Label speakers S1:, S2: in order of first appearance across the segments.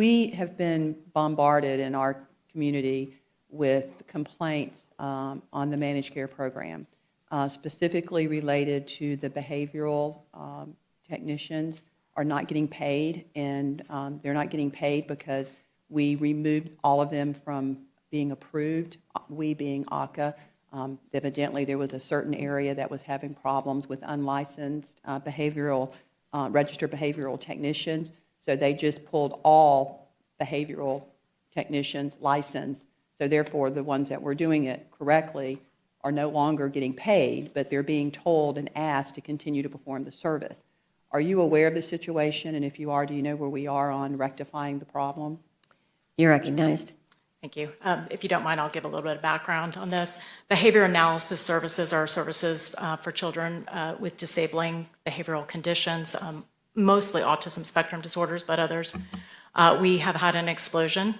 S1: We have been bombarded in our community with complaints on the managed care program, specifically related to the behavioral technicians are not getting paid, and they're not getting paid because we removed all of them from being approved, we being AHCA. Evidently, there was a certain area that was having problems with unlicensed registered behavioral technicians, so they just pulled all behavioral technicians licensed. So therefore, the ones that were doing it correctly are no longer getting paid, but they're being told and asked to continue to perform the service. Are you aware of the situation? And if you are, do you know where we are on rectifying the problem?
S2: You're recognized.
S3: Thank you. If you don't mind, I'll give a little bit of background on this. Behavior analysis services are services for children with disabling behavioral conditions, mostly autism spectrum disorders, but others. We have had an explosion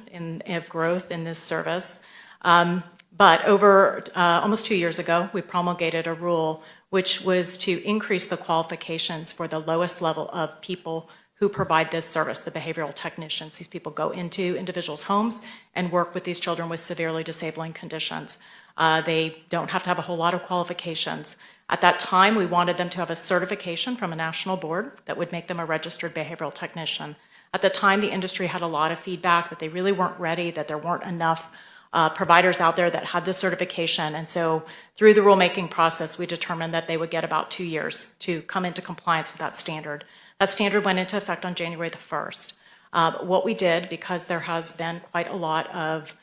S3: of growth in this service. But over almost 2 years ago, we promulgated a rule which was to increase the qualifications for the lowest level of people who provide this service, the behavioral technicians. These people go into individuals' homes and work with these children with severely disabling conditions. They don't have to have a whole lot of qualifications. At that time, we wanted them to have a certification from a national board that would make them a registered behavioral technician. At the time, the industry had a lot of feedback that they really weren't ready, that there weren't enough providers out there that had the certification. And so through the rulemaking process, we determined that they would get about 2 years to come into compliance with that standard. That standard went into effect on January the 1st. What we did, because there has been quite a lot of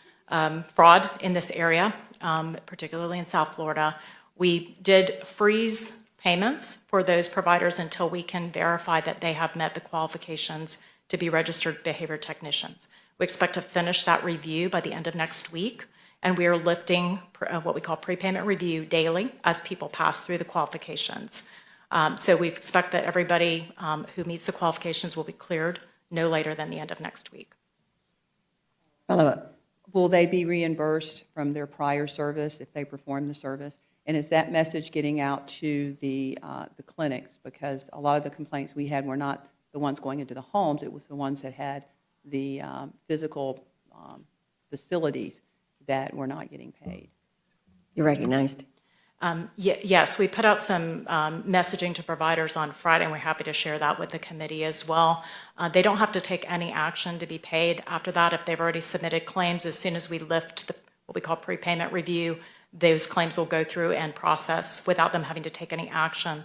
S3: fraud in this area, particularly in South Florida, we did freeze payments for those providers until we can verify that they have met the qualifications to be registered behavior technicians. We expect to finish that review by the end of next week, and we are lifting what we call prepayment review daily as people pass through the qualifications. So we expect that everybody who meets the qualifications will be cleared no later than the end of next week.
S2: Follow-up.
S1: Will they be reimbursed from their prior service if they perform the service? And is that message getting out to the clinics? Because a lot of the complaints we had were not the ones going into the homes, it was the ones that had the physical facilities that were not getting paid.
S2: You're recognized.
S3: Yes, we put out some messaging to providers on Friday, and we're happy to share that with the committee as well. They don't have to take any action to be paid after that if they've already submitted claims. As soon as we lift what we call prepayment review, those claims will go through and process without them having to take any action.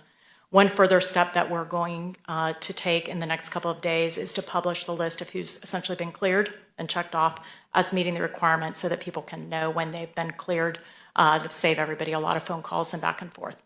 S3: One further step that we're going to take in the next couple of days is to publish the list of who's essentially been cleared and checked off as meeting the requirements so that people can know when they've been cleared, to save everybody a lot of phone calls and back and forth.